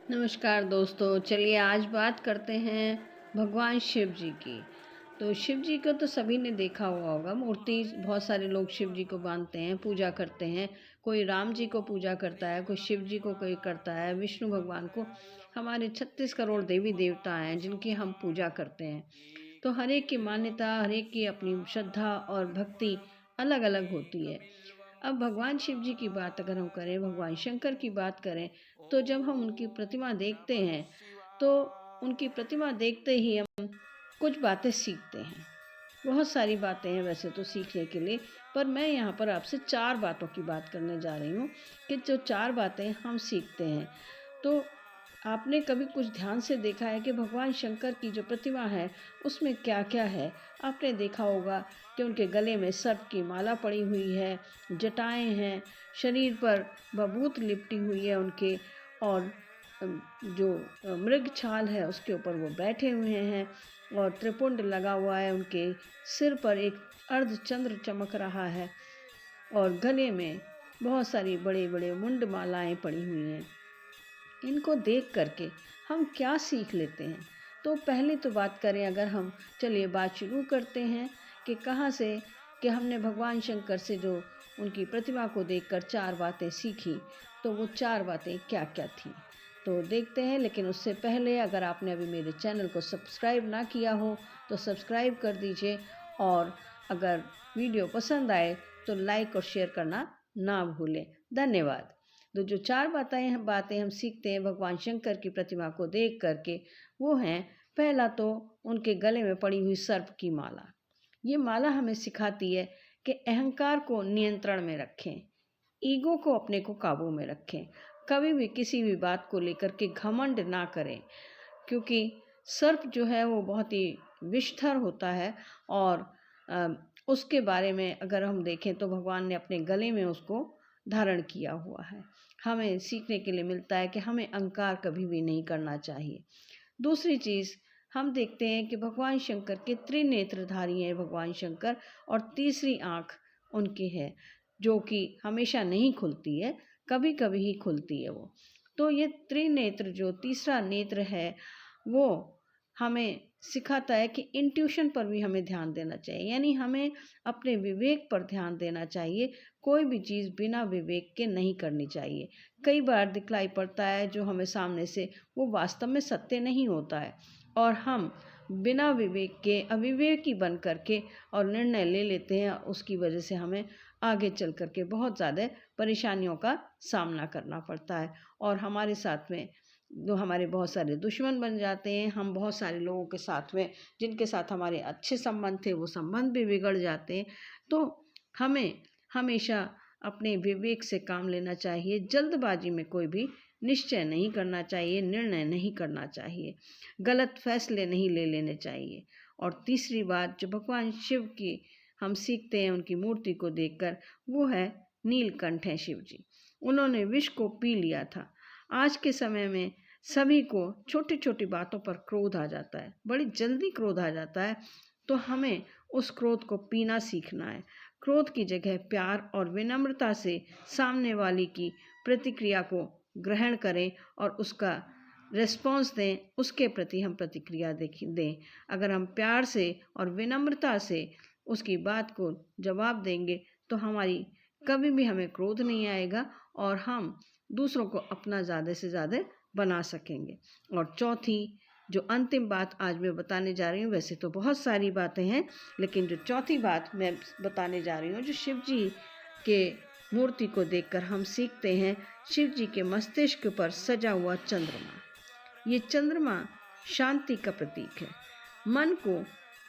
नमस्कार दोस्तों, चलिए आज बात करते हैं भगवान शिव जी की। तो शिव जी को तो सभी ने देखा हुआ होगा, मूर्ति बहुत सारे लोग शिव जी को मानते हैं, पूजा करते हैं। कोई राम जी को पूजा करता है, कोई शिव जी को कोई करता है, विष्णु भगवान को। हमारे 36 करोड़ देवी देवता हैं जिनकी हम पूजा करते हैं। तो हर एक की मान्यता, हर एक की अपनी श्रद्धा और भक्ति अलग अलग होती है। अब भगवान शिव जी की बात अगर हम करें, भगवान शंकर की बात करें, तो जब हम उनकी प्रतिमा देखते हैं, तो उनकी प्रतिमा देखते ही हम कुछ बातें सीखते हैं। बहुत सारी बातें हैं वैसे तो सीखने के लिए, पर मैं यहाँ पर आपसे 4 बातों की बात करने जा रही हूँ कि जो 4 बातें हम सीखते हैं। तो आपने कभी कुछ ध्यान से देखा है कि भगवान शंकर की जो प्रतिमा है, उसमें क्या-क्या है? आपने देखा होगा कि उनके गले में सर्प की माला पड़ी हुई है, जटाएँ हैं, शरीर पर भभूत लिपटी हुई है उनके, और जो मृग छाल है उसके ऊपर वो बैठे हुए हैं, और त्रिपुंड लगा हुआ है उनके सिर पर, एक अर्धचंद्र चमक रहा है, और गले में बहुत सारी बड़े-बड़े मुंड मालाएँ पड़ी हुई हैं। इनको देख करके हम क्या सीख लेते हैं? तो पहले तो बात करें अगर हम, चलिए बात शुरू करते हैं कि कहाँ से, कि हमने भगवान शंकर से जो उनकी प्रतिमा को देखकर 4 बातें सीखी, तो वो 4 बातें क्या-क्या थीं? तो देखते हैं, लेकिन उससे पहले अगर आपने अभी मेरे चैनल को सब्सक्राइब ना किया हो, तो सब्सक्राइब कर दीजिए, और अगर वीडियो पसंद आए तो लाइक और शेयर करना ना भूलें। धन्यवाद। तो जो 4 बातें हम सीखते हैं भगवान शंकर की प्रतिमा को देख करके, वो हैं, पहला तो उनके गले में पड़ी हुई सर्प की माला। ये माला हमें सिखाती है कि अहंकार को नियंत्रण में रखें, ईगो को अपने को काबू में रखें, कभी भी किसी भी बात को लेकर के घमंड ना करें, क्योंकि सर्प जो है वो बहुत ही विषधर होता है, और अ, उसके बारे में अगर हम देखें तो भगवान ने अपने गले में उसको धारण किया हुआ है। हमें सीखने के लिए मिलता है कि हमें अहंकार कभी भी नहीं करना चाहिए। दूसरी चीज़, हम देखते हैं कि भगवान शंकर के त्रिनेत्रधारी हैं भगवान शंकर, और तीसरी आँख उनकी है, जो कि हमेशा नहीं खुलती है, कभी-कभी ही खुलती है वो। तो ये त्रिनेत्र, जो तीसरा नेत्र है, वो हमें सिखाता है कि इंट्यूशन पर भी हमें ध्यान देना चाहिए, यानी हमें अपने विवेक पर ध्यान देना चाहिए। कोई भी चीज़ बिना विवेक के नहीं करनी चाहिए। कई बार दिखलाई पड़ता है जो हमें सामने से, वो वास्तव में सत्य नहीं होता है, और हम बिना विवेक के अविवेकी बन करके और निर्णय ले लेते हैं। उसकी वजह से हमें आगे चल कर के बहुत ज़्यादा परेशानियों का सामना करना पड़ता है, और हमारे साथ में जो हमारे बहुत सारे दुश्मन बन जाते हैं। हम बहुत सारे लोगों के साथ में, जिनके साथ हमारे अच्छे संबंध थे, वो संबंध भी बिगड़ जाते हैं। तो हमें हमेशा अपने विवेक से काम लेना चाहिए, जल्दबाजी में कोई भी निश्चय नहीं करना चाहिए, निर्णय नहीं करना चाहिए, गलत फैसले नहीं ले लेने चाहिए। और तीसरी बात जो भगवान शिव की हम सीखते हैं उनकी मूर्ति को देखकर, वो है नीलकंठ हैं शिव जी। उन्होंने विष को पी लिया था। आज के समय में सभी को छोटी-छोटी बातों पर क्रोध आ जाता है, बड़ी जल्दी क्रोध आ जाता है, तो हमें उस क्रोध को पीना सीखना है। क्रोध की जगह प्यार और विनम्रता से सामने वाली की प्रतिक्रिया को ग्रहण करें और उसका रिस्पॉन्स दें, उसके प्रति हम प्रतिक्रिया दें। अगर हम प्यार से और विनम्रता से उसकी बात को जवाब देंगे, तो हमारी कभी भी हमें क्रोध नहीं आएगा, और हम दूसरों को अपना ज़्यादा से ज़्यादा बना सकेंगे। और चौथी, जो अंतिम बात आज मैं बताने जा रही हूँ, वैसे तो बहुत सारी बातें हैं, लेकिन जो चौथी बात मैं बताने जा रही हूँ, जो शिव जी के मूर्ति को देखकर हम सीखते हैं, शिव जी के मस्तिष्क पर सजा हुआ चंद्रमा। ये चंद्रमा शांति का प्रतीक है। मन को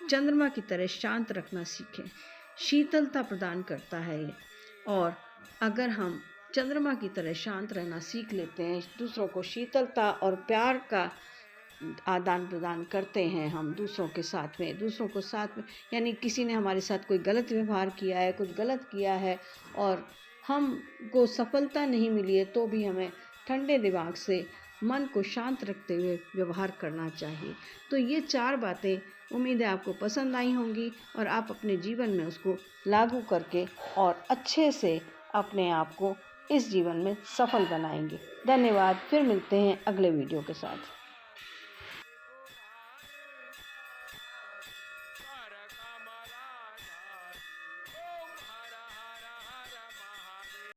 चंद्रमा की तरह शांत रखना सीखें, शीतलता प्रदान करता है ये। और अगर हम चंद्रमा की तरह शांत रहना सीख लेते हैं, दूसरों को शीतलता और प्यार का आदान प्रदान करते हैं, हम दूसरों के साथ में, दूसरों को साथ में, यानी किसी ने हमारे साथ कोई गलत व्यवहार किया है, कुछ गलत किया है, और हमको सफलता नहीं मिली है, तो भी हमें ठंडे दिमाग से मन को शांत रखते हुए व्यवहार करना चाहिए। तो ये 4 बातें उम्मीद है आपको पसंद आई होंगी, और आप अपने जीवन में उसको लागू करके और अच्छे से अपने आप को इस जीवन में सफल बनाएंगे। धन्यवाद। फिर मिलते हैं अगले वीडियो के साथ।